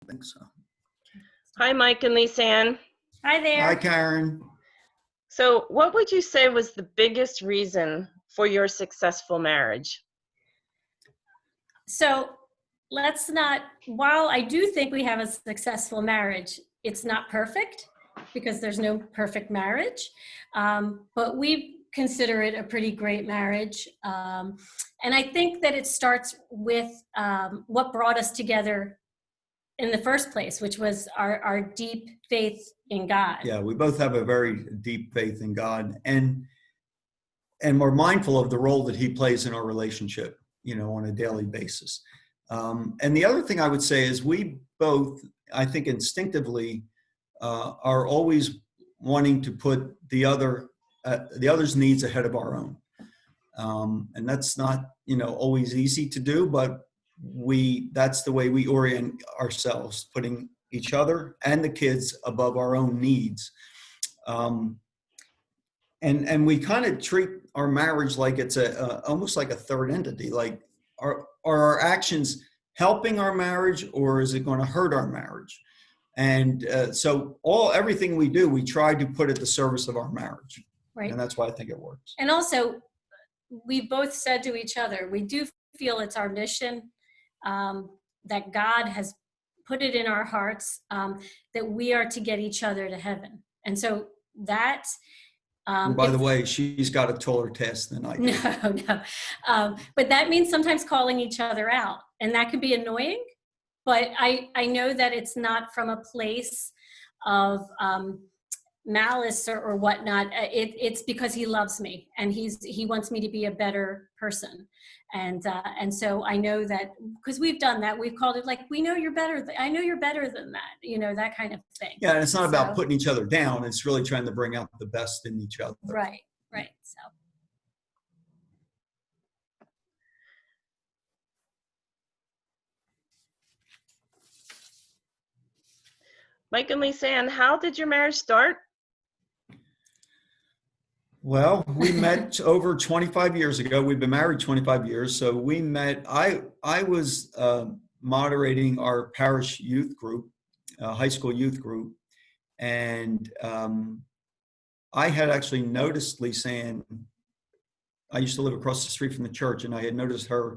I think so. Hi, Mike and Lisann. Hi there. Hi, Karen. So what would you say was the biggest reason for your successful marriage? So while I do think we have a successful marriage, it's not perfect because there's no perfect marriage, but we consider it a pretty great marriage. And I think that it starts with what brought us together in the first place, which was our deep faith in God. Yeah, we both have a very deep faith in God, and we're mindful of the role that he plays in our relationship, on a daily basis. And the other thing I would say is we both, I think instinctively, are always wanting to put the other's needs ahead of our own. And that's not, always easy to do, but that's the way we orient ourselves, putting each other and the kids above our own needs. And we kind of treat our marriage like it's almost like a third entity. Like, are our actions helping our marriage, or is it going to hurt our marriage? And so everything we do, we try to put at the service of our marriage. Right. And that's why I think it works. And also, we both said to each other, we do feel it's our mission, that God has put it in our hearts, that we are to get each other to heaven. And so that... by the way, she's got a taller task than I do. No. But that means sometimes calling each other out. And that can be annoying. But I know that it's not from a place of malice or whatnot. It's because he loves me and he wants me to be a better person. And so I know that because we've done that, we've called it like, we know you're better. I know you're better than that, that kind of thing. Yeah, and it's not about putting each other down. It's really trying to bring out the best in each other. Right. So. Mike and Lisann, how did your marriage start? Well, we met over 25 years ago. We've been married 25 years. So we met, I was moderating our parish youth group, high school youth group. And I had actually noticed Lisann. I used to live across the street from the church, and I had noticed her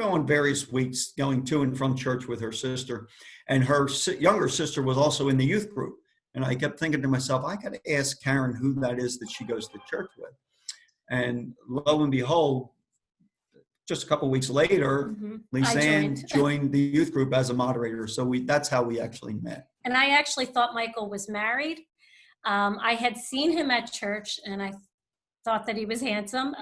on various weeks going to and from church with her sister. And her younger sister was also in the youth group. And I kept thinking to myself, I got to ask Karen who that is that she goes to church with. And lo and behold, just a couple of weeks later, Lisann joined the youth group as a moderator. So that's how we actually met. And I actually thought Michael was married. I had seen him at church, and I thought that he was handsome.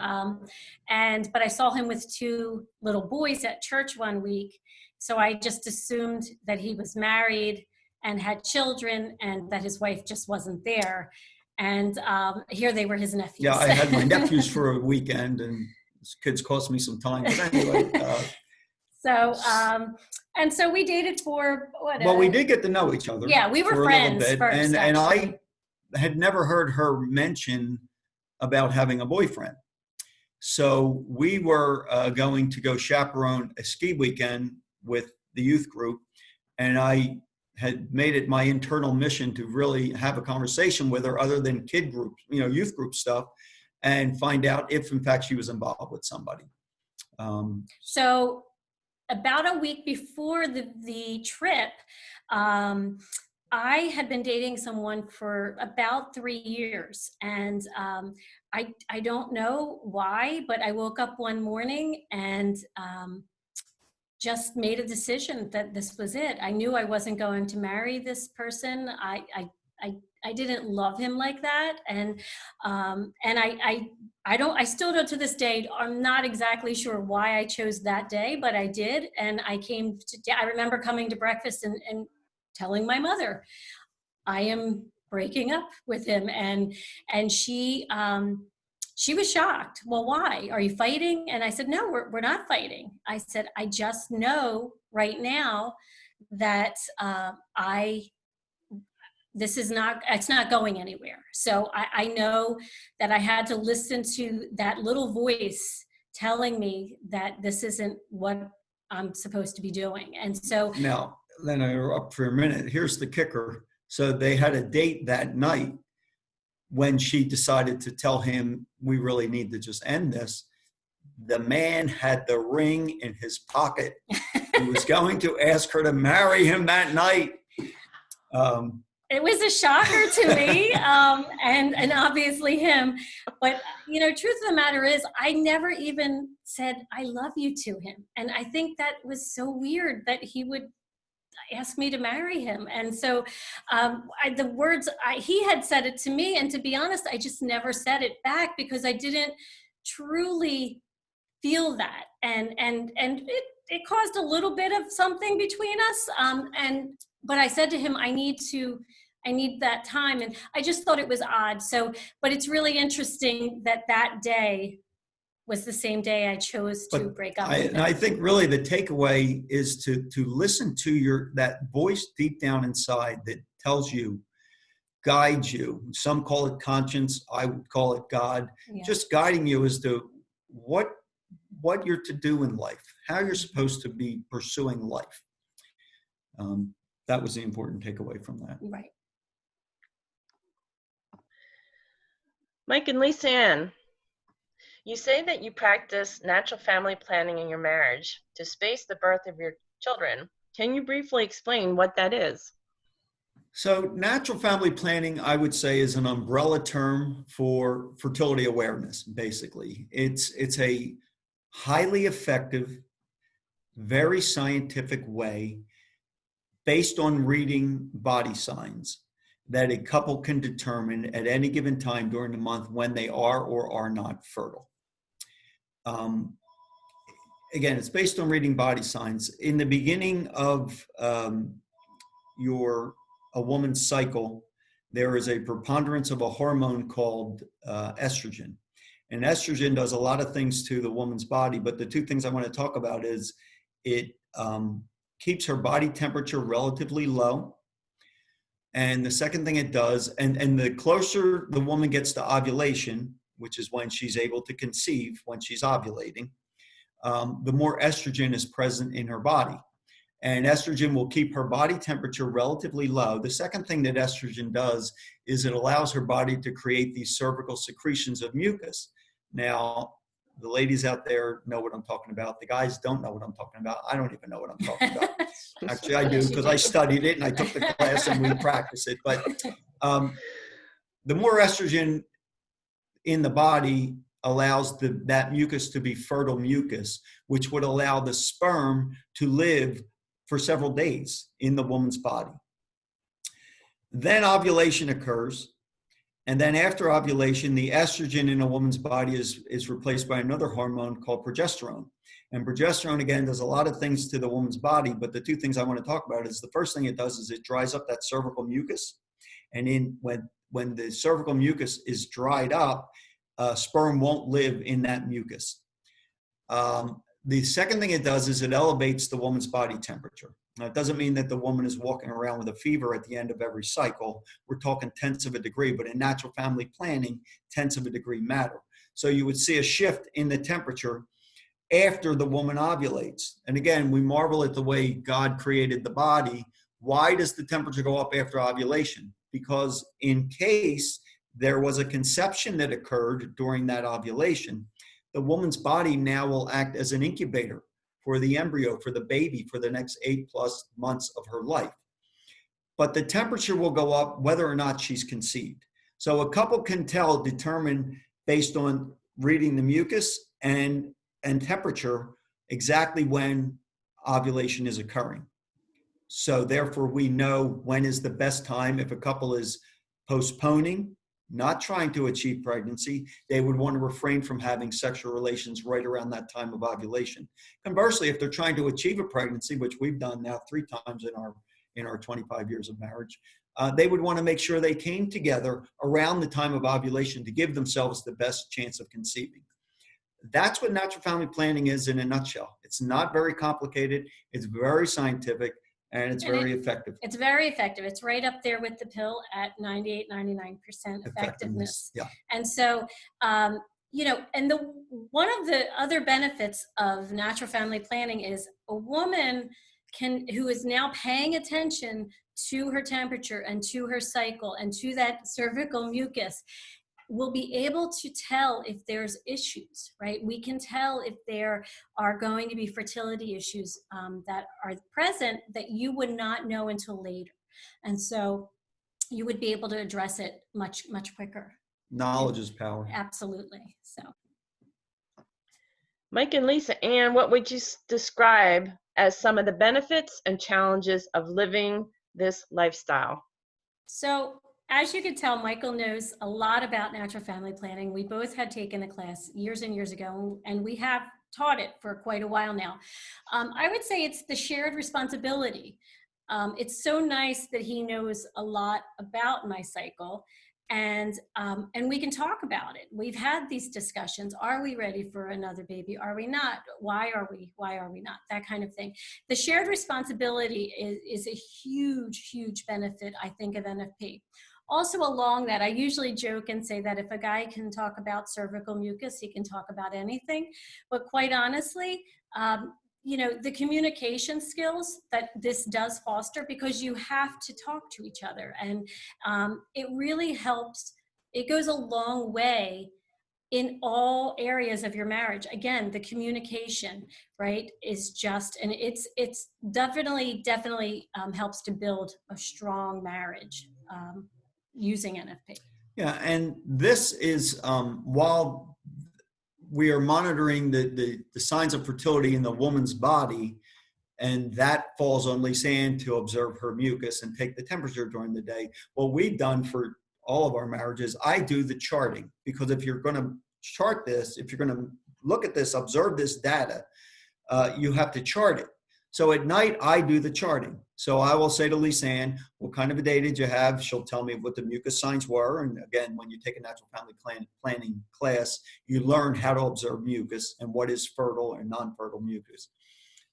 But I saw him with two little boys at church one week. So I just assumed that he was married and had children, and that his wife just wasn't there. And here they were, his nephews. Yeah, I had my nephews for a weekend, and these kids cost me some time. But anyway. So we dated for what? Well, we did get to know each other. Yeah, we were friends first. And I had never heard her mention about having a boyfriend. So we were going to go chaperone a ski weekend with the youth group, and I had made it my internal mission to really have a conversation with her other than kid groups, youth group stuff, and find out if in fact she was involved with somebody. So about a week before the trip, I had been dating someone for about 3 years, and I don't know why, but I woke up one morning and just made a decision that this was it. I knew I wasn't going to marry this person. I didn't love him like that, and I still don't to this day. I'm not exactly sure why I chose that day, but I did, and I remember coming to breakfast and telling my mother, I am breaking up with him, and she was shocked. Well, why? Are you fighting? And I said, no, we're not fighting. I said, I just know right now that it's not going anywhere. So I know that I had to listen to that little voice telling me that this isn't what I'm supposed to be doing. And so now, then I interrupt for a minute. Here's the kicker. So they had a date that night when she decided to tell him, we really need to just end this. The man had the ring in his pocket. He was going to ask her to marry him that night. It was a shocker to me, and obviously him. But, truth of the matter is, I never even said I love you to him. And I think that was so weird that he would ask me to marry him. And so he had said it to me. And to be honest, I just never said it back because I didn't truly feel that. And it caused a little bit of something between us. But I said to him, I need that time. And I just thought it was odd. So, but it's really interesting that day was the same day I chose to break up with him. And I think really the takeaway is to listen to that voice deep down inside that tells you, guides you. Some call it conscience. I would call it God. Yeah. Just guiding you as to what you're to do in life, how you're supposed to be pursuing life. That was the important takeaway from that. Right. Mike and Lisann, you say that you practice natural family planning in your marriage to space the birth of your children. Can you briefly explain what that is? So natural family planning, I would say, is an umbrella term for fertility awareness, basically. It's a highly effective, very scientific way based on reading body signs that a couple can determine at any given time during the month when they are or are not fertile. Again, it's based on reading body signs. In the beginning of a woman's cycle, there is a preponderance of a hormone called estrogen. And estrogen does a lot of things to the woman's body, but the two things I want to talk about is it keeps her body temperature relatively low. And the second thing it does, and the closer the woman gets to ovulation, which is when she's able to conceive, when she's ovulating, the more estrogen is present in her body. And estrogen will keep her body temperature relatively low. The second thing that estrogen does is it allows her body to create these cervical secretions of mucus. Now, the ladies out there know what I'm talking about. The guys don't know what I'm talking about. I don't even know what I'm talking about. Actually, I do because I studied it and I took the class and we practice it. But the more estrogen in the body allows that mucus to be fertile mucus, which would allow the sperm to live for several days in the woman's body. Then ovulation occurs. And then after ovulation, the estrogen in a woman's body is replaced by another hormone called progesterone. And progesterone, again, does a lot of things to the woman's body. But the two things I want to talk about is the first thing it does is it dries up that cervical mucus. And when the cervical mucus is dried up, sperm won't live in that mucus. The second thing it does is it elevates the woman's body temperature. Now, it doesn't mean that the woman is walking around with a fever at the end of every cycle. We're talking tenths of a degree, but in natural family planning, tenths of a degree matter. So you would see a shift in the temperature after the woman ovulates. And again, we marvel at the way God created the body. Why does the temperature go up after ovulation? Because in case there was a conception that occurred during that ovulation, the woman's body now will act as an incubator for the embryo, for the baby, for the next 8+ months of her life. But the temperature will go up whether or not she's conceived. So a couple can determine based on reading the mucus and temperature exactly when ovulation is occurring. So therefore we know when is the best time. If a couple is postponing, not trying to achieve pregnancy, they would want to refrain from having sexual relations right around that time of ovulation. Conversely, if they're trying to achieve a pregnancy, which we've done now 3 times in our 25 years of marriage, they would want to make sure they came together around the time of ovulation to give themselves the best chance of conceiving. That's what natural family planning is in a nutshell. It's not very complicated. It's very scientific. And it's very effective. It's very effective. It's right up there with the pill at 98, 99% effectiveness. Yeah. And so, and one of the other benefits of natural family planning is a woman who is now paying attention to her temperature and to her cycle and to that cervical mucus will be able to tell if there's issues, right? We can tell if there are going to be fertility issues that are present that you would not know until later. And so you would be able to address it much, much quicker. Knowledge is power. Absolutely. So, Mike and Lisann, what would you describe as some of the benefits and challenges of living this lifestyle? So as you can tell, Michael knows a lot about natural family planning. We both had taken the class years and years ago, and we have taught it for quite a while now. I would say it's the shared responsibility. It's so nice that he knows a lot about my cycle, and we can talk about it. We've had these discussions. Are we ready for another baby? Are we not? Why are we? Why are we not? That kind of thing. The shared responsibility is a huge, huge benefit, I think, of NFP. Also along that, I usually joke and say that if a guy can talk about cervical mucus, he can talk about anything. But quite honestly, you know, the communication skills that this does foster, because you have to talk to each other, and it really helps. It goes a long way in all areas of your marriage. Again, the communication, right, is just, and it's definitely helps to build a strong marriage using NFP. Yeah, and this is while we are monitoring the signs of fertility in the woman's body, and that falls on Lisann to observe her mucus and take the temperature during the day. What we've done for all of our marriages, I do the charting, because if you're going to chart this, if you're going to look at this, observe this data, you have to chart it. So at night, I do the charting. So I will say to Lisann, what kind of a day did you have? She'll tell me what the mucus signs were. And again, when you take a natural family planning class, you learn how to observe mucus and what is fertile and non-fertile mucus.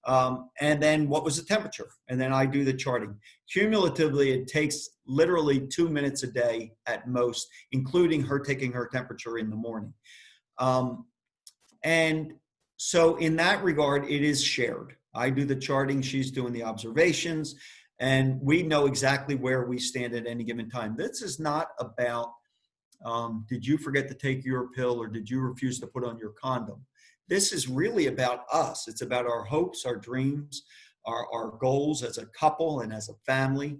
And then what was the temperature? And then I do the charting. Cumulatively, it takes literally 2 minutes a day at most, including her taking her temperature in the morning. And so in that regard, it is shared. I do the charting, she's doing the observations, and we know exactly where we stand at any given time. This is not about, did you forget to take your pill, or did you refuse to put on your condom? This is really about us. It's about our hopes, our dreams, our goals as a couple and as a family,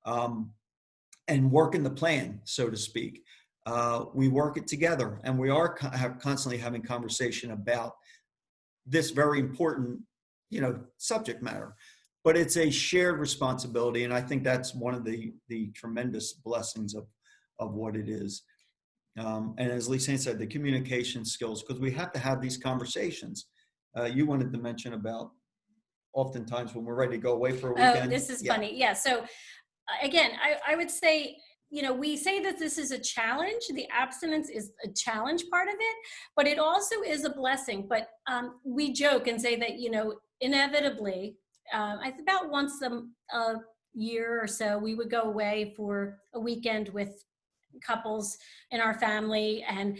and working the plan, so to speak. We work it together, and we are constantly having conversation about this very important, subject matter. But it's a shared responsibility, and I think that's one of the tremendous blessings of what it is. And as Lisann said, the communication skills, because we have to have these conversations. You wanted to mention about oftentimes when we're ready to go away for a weekend. Oh, this is funny. Yeah. So again, I would say, we say that this is a challenge. The abstinence is a challenge part of it, but it also is a blessing. But we joke and say that, inevitably, about once a year or so, we would go away for a weekend with couples in our family, and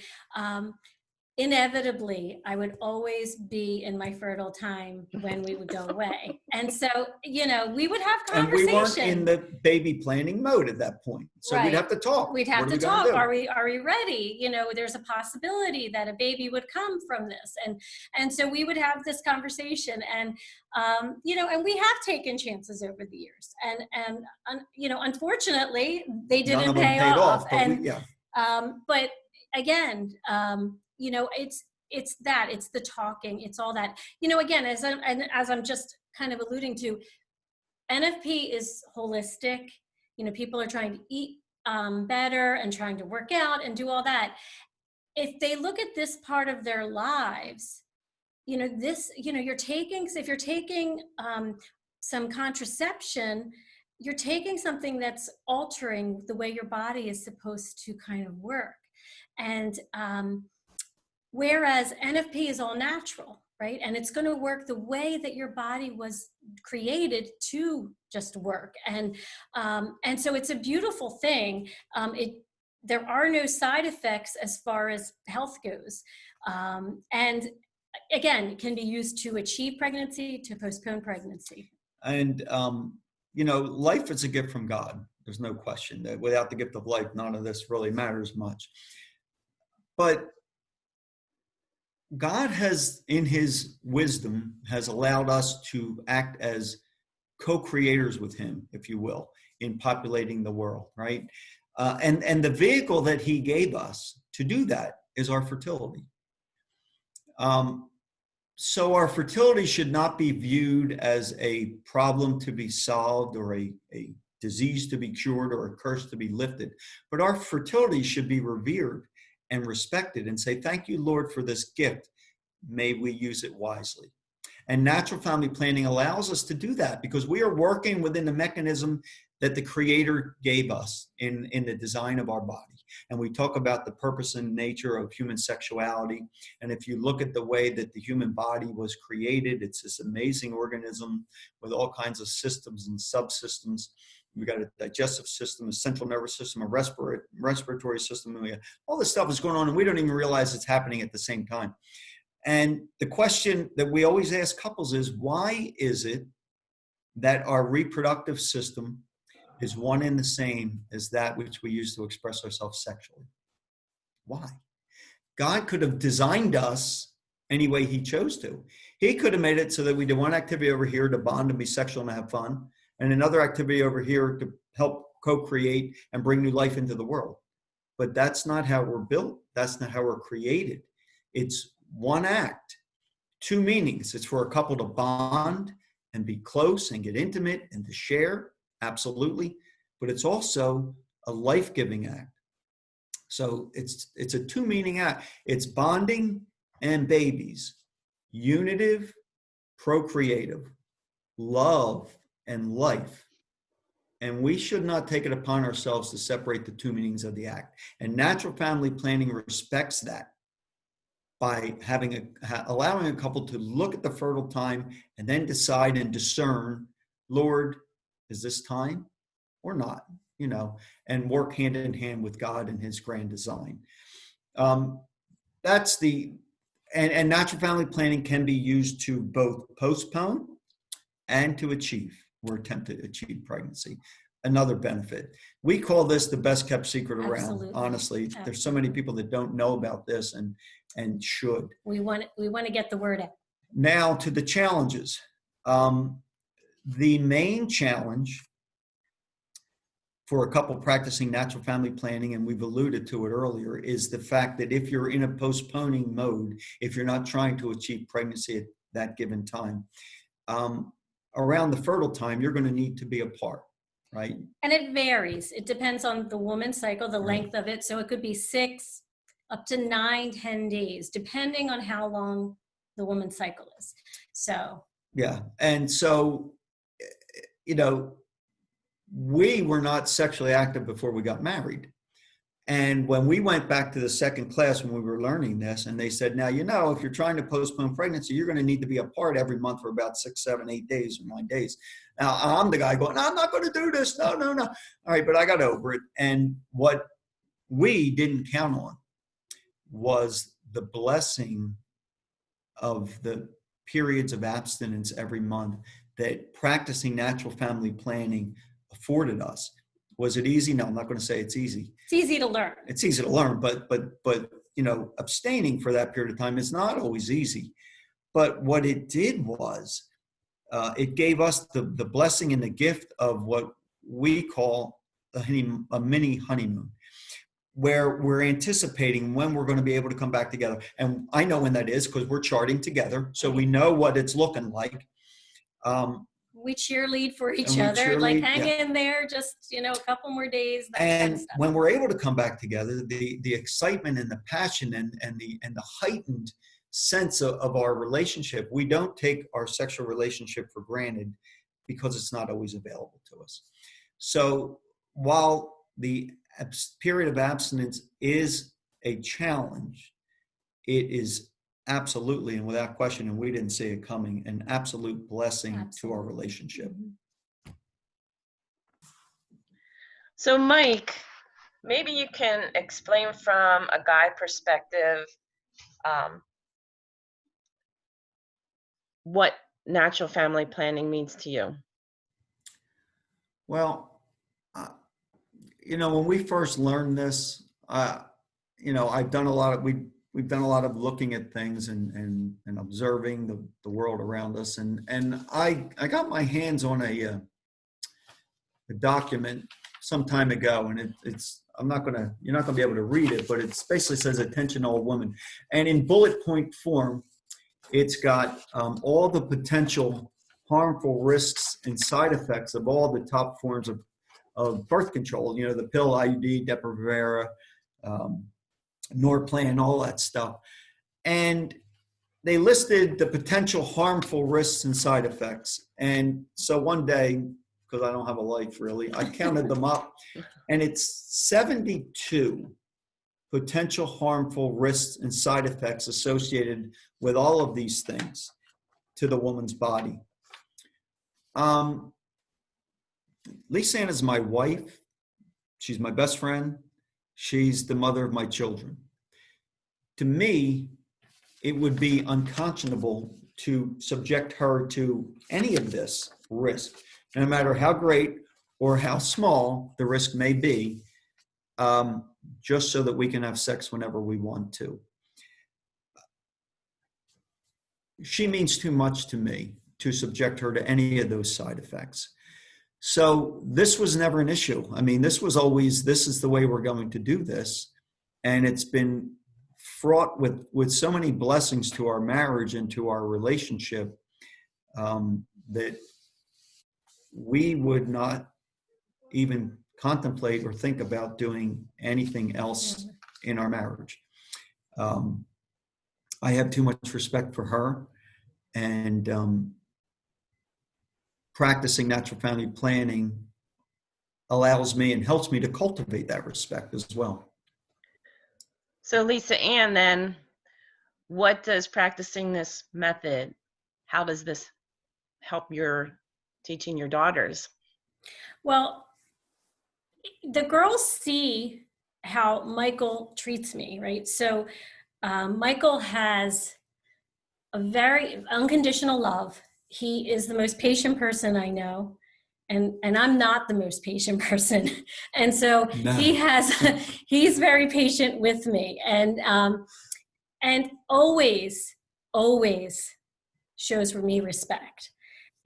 inevitably I would always be in my fertile time when we would go away. And so, we would have conversation. And we weren't in the baby planning mode at that point. So Right. We'd have to talk. We'd have to talk. Are we ready? There's a possibility that a baby would come from this. And so we would have this conversation, and and we have taken chances over the years. And unfortunately they didn't pay off. But again, it's the talking, it's all that, again, as I'm just kind of alluding to, NFP is holistic. People are trying to eat better and trying to work out and do all that. If they look at this part of their lives, if you're taking some contraception, you're taking something that's altering the way your body is supposed to kind of work. And whereas NFP is all natural, right? And it's going to work the way that your body was created to just work. And so it's a beautiful thing. There are no side effects as far as health goes. And again, it can be used to achieve pregnancy, to postpone pregnancy. And, life is a gift from God. There's no question that without the gift of life, none of this really matters much. But God has, in his wisdom, has allowed us to act as co-creators with him, if you will, in populating the world, right? And the vehicle that he gave us to do that is our fertility. So our fertility should not be viewed as a problem to be solved or a disease to be cured or a curse to be lifted. But our fertility should be revered and respected and say, thank you, Lord, for this gift. May we use it wisely. And natural family planning allows us to do that because we are working within the mechanism that the Creator gave us in the design of our body. And we talk about the purpose and nature of human sexuality. And if you look at the way that the human body was created, it's this amazing organism with all kinds of systems and subsystems. We got a digestive system, a central nervous system, a respiratory system. And all this stuff is going on, and we don't even realize it's happening at the same time. And the question that we always ask couples is, why is it that our reproductive system is one and the same as that which we use to express ourselves sexually? Why? God could have designed us any way he chose to. He could have made it so that we do one activity over here to bond and be sexual and have fun, and another activity over here to help co-create and bring new life into the world. But that's not how we're built. That's not how we're created. It's one act, two meanings. It's for a couple to bond and be close and get intimate and to share, absolutely. But it's also a life-giving act. So it's a two-meaning act. It's bonding and babies, unitive, procreative, love and life. And we should not take it upon ourselves to separate the two meanings of the act. And natural family planning respects that by allowing a couple to look at the fertile time and then decide and discern, Lord, is this time or not? And work hand in hand with God and his grand design. That's and natural family planning can be used to both postpone and to achieve or attempt to achieve pregnancy. Another benefit. We call this the best kept secret around. Absolutely. Honestly, absolutely. There's so many people that don't know about this and should. We want to get the word out. Now to the challenges. The main challenge for a couple practicing natural family planning, and we've alluded to it earlier, is the fact that if you're in a postponing mode, if you're not trying to achieve pregnancy at that given time, around the fertile time, you're going to need to be apart. Right. And it varies. It depends on the woman's cycle, the length of it. So it could be 6 up to 9, 10 days, depending on how long the woman's cycle is. So. Yeah. And so, we were not sexually active before we got married. And when we went back to the second class when we were learning this, and they said, now, if you're trying to postpone pregnancy, you're going to need to be apart every month for about 6, 7, 8 days or 9 days. Now, I'm the guy going, no, I'm not going to do this. No. All right, but I got over it. And what we didn't count on was the blessing of the periods of abstinence every month that practicing natural family planning afforded us. Was it easy? No, I'm not going to say it's easy. It's easy to learn. It's easy to learn, but abstaining for that period of time is not always easy. But what it did was it gave us the blessing and the gift of what we call a mini honeymoon, where we're anticipating when we're going to be able to come back together. And I know when that is because we're charting together, so we know what it's looking like. We cheerlead for each other, like hang in there, just, a couple more days. And when we're able to come back together, the excitement and the passion and the heightened sense of our relationship, we don't take our sexual relationship for granted because it's not always available to us. So while the period of abstinence is a challenge, it is absolutely, and without question, and we didn't see it coming, an absolute blessing to our relationship. So Mike, maybe you can explain from a guy perspective what natural family planning means to you. Well, uh, when we first learned this, I've done a lot of, we've done a lot of looking at things and observing the world around us. And I got my hands on a document some time ago, and you're not gonna be able to read it, but it basically says, "Attention all women." And in bullet point form, it's got all the potential harmful risks and side effects of all the top forms of birth control, the pill, IUD, Depo-Provera, Norplan, all that stuff. And they listed the potential harmful risks and side effects. And so one day, because I don't have a life really, I counted them up, and it's 72 potential harmful risks and side effects associated with all of these things to the woman's body. Lisann is my wife. She's my best friend. She's the mother of my children. To me, it would be unconscionable to subject her to any of this risk, no matter how great or how small the risk may be, just so that we can have sex whenever we want to. She means too much to me to subject her to any of those side effects. So this was never an issue. I mean, this was always, this is the way we're going to do this. And it's been fraught with so many blessings to our marriage and to our relationship, that we would not even contemplate or think about doing anything else in our marriage. I have too much respect for her, and practicing natural family planning allows me and helps me to cultivate that respect as well. So Lisann, then, what does practicing this method, how does this help your teaching your daughters? Well, the girls see how Michael treats me, right? So Michael has a very unconditional love. He is the most patient person I know. And I'm not the most patient person. And so No. he's very patient with me, and always shows for me respect.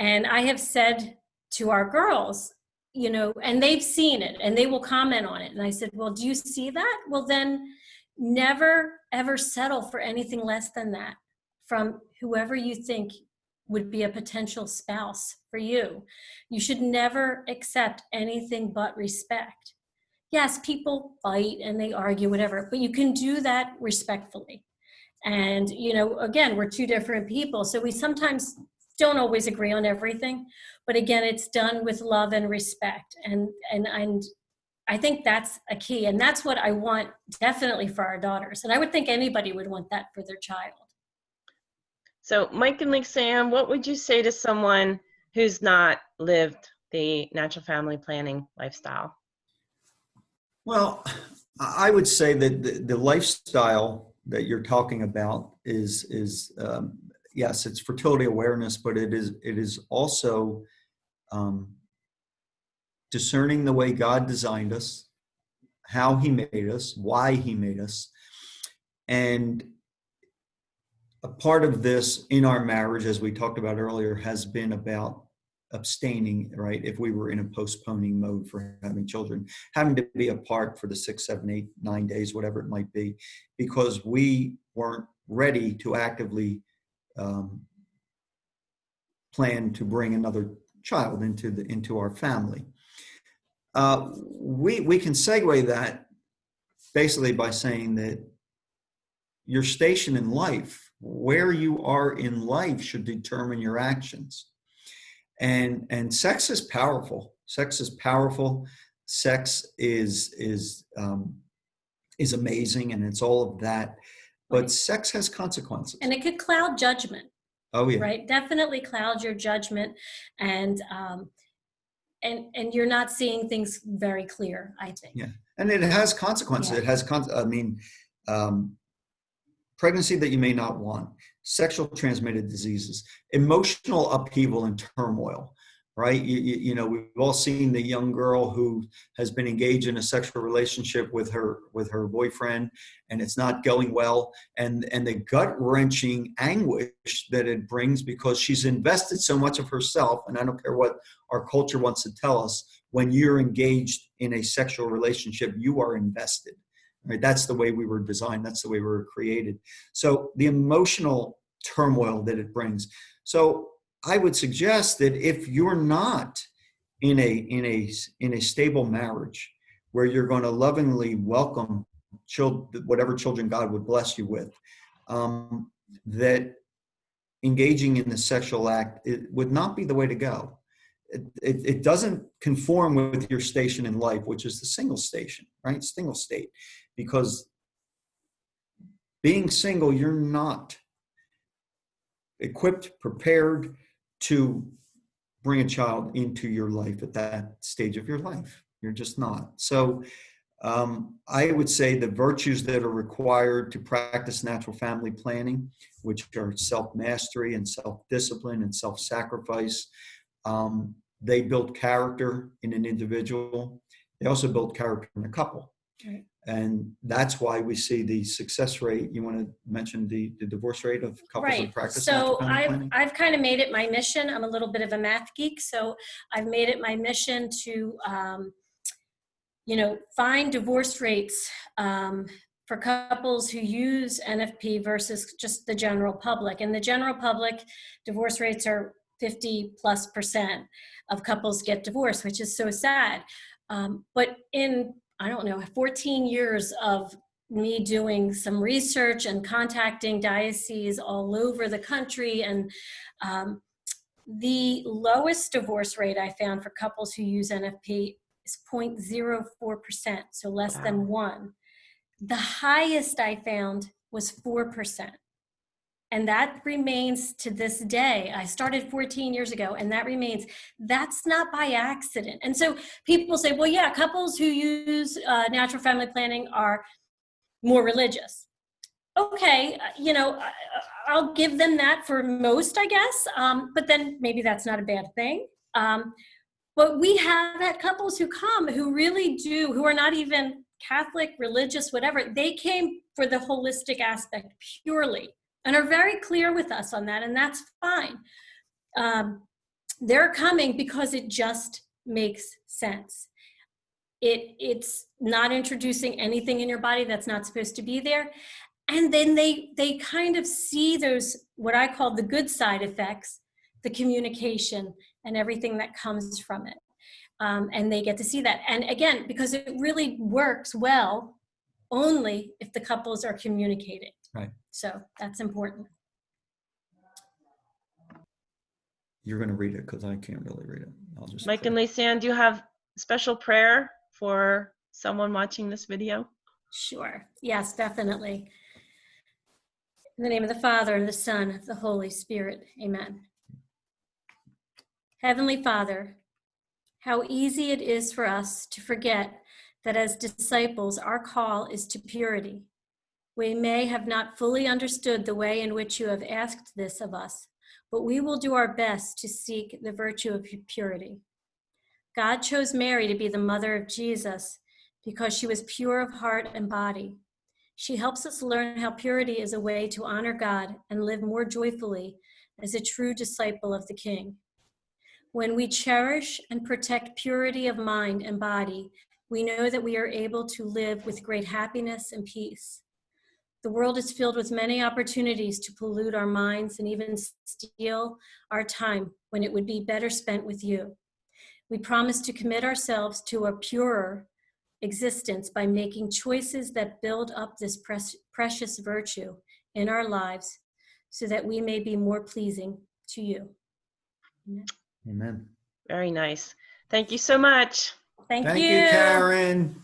And I have said to our girls, and they've seen it and they will comment on it. And I said, well, do you see that? Well, then never ever settle for anything less than that from whoever you think would be a potential spouse for you. You should never accept anything but respect. Yes, people fight and they argue, whatever, but you can do that respectfully. And, again, we're two different people, so we sometimes don't always agree on everything, but again, it's done with love and respect. And I think that's a key, and that's what I want definitely for our daughters. And I would think anybody would want that for their child. So Mike and Lisann, what would you say to someone who's not lived the natural family planning lifestyle? Well, I would say that the lifestyle that you're talking about is yes, it's fertility awareness, but it is also discerning the way God designed us, how He made us, why He made us. And a part of this in our marriage, as we talked about earlier, has been about abstaining, right? If we were in a postponing mode for having children, having to be apart for the 6, 7, 8, 9 days, whatever it might be, because we weren't ready to actively plan to bring another child into our family. We can segue that basically by saying that your station in life, where you are in life, should determine your actions. And sex is powerful. Sex is powerful. Sex is amazing, and it's all of that. But right. Sex has consequences, and it could cloud judgment. Oh yeah, right. Definitely cloud your judgment, and you're not seeing things very clear, I think. Yeah, and it has consequences. Yeah. It has pregnancy that you may not want, sexual transmitted diseases, emotional upheaval and turmoil, right? You know, we've all seen the young girl who has been engaged in a sexual relationship with her boyfriend, and it's not going well, and the gut-wrenching anguish that it brings, because she's invested so much of herself. And I don't care what our culture wants to tell us, when you're engaged in a sexual relationship, you are invested. Right? That's the way we were designed. That's the way we were created. So the emotional turmoil that it brings. So I would suggest that if you're not in a stable marriage where you're going to lovingly welcome whatever children God would bless you with, that engaging in the sexual act, it would not be the way to go. It doesn't conform with your station in life, which is the single station, right? Single state. Because being single, you're not equipped, prepared to bring a child into your life at that stage of your life. You're just not. So I would say the virtues that are required to practice natural family planning, which are self-mastery and self-discipline and self-sacrifice, they build character in an individual. They also build character in a couple. Right. And that's why we see the success rate. You want to mention the divorce rate of couples who practice natural family planning? I've kind of made it my mission. I'm a little bit of a math geek, so I've made it my mission to, find divorce rates for couples who use NFP versus just the general public. In the general public, divorce rates are 50+% of couples get divorced, which is so sad. But in 14 years of me doing some research and contacting dioceses all over the country, and the lowest divorce rate I found for couples who use NFP is 0.04%, so less than 1. The highest I found was 4%. And that remains to this day. I started 14 years ago, and that remains. That's not by accident. And so people say, well, yeah, couples who use natural family planning are more religious. Okay, I'll give them that for most, I guess. But then maybe that's not a bad thing. But we have had couples who come who really do, who are not even Catholic, religious, whatever. They came for the holistic aspect purely, and are very clear with us on that, and that's fine. They're coming because it just makes sense. It's not introducing anything in your body that's not supposed to be there. And then they kind of see those, what I call the good side effects, the communication and everything that comes from it. And they get to see that. And again, because it really works well only if the couples are communicating. Right. So that's important. You're going to read it because I can't really read it. I'll just Mike and Lisann, do you have special prayer for someone watching this video? Sure. Yes, definitely. In the name of the Father, and the Son, and the Holy Spirit. Amen. Heavenly Father, how easy it is for us to forget that as disciples, our call is to purity. We may have not fully understood the way in which you have asked this of us, but we will do our best to seek the virtue of purity. God chose Mary to be the mother of Jesus because she was pure of heart and body. She helps us learn how purity is a way to honor God and live more joyfully as a true disciple of the King. When we cherish and protect purity of mind and body, we know that we are able to live with great happiness and peace. The world is filled with many opportunities to pollute our minds and even steal our time when it would be better spent with you. We promise to commit ourselves to a purer existence by making choices that build up this precious virtue in our lives so that we may be more pleasing to you. Amen. Amen. Very nice. Thank you so much. Thank Thank you. you, Karen.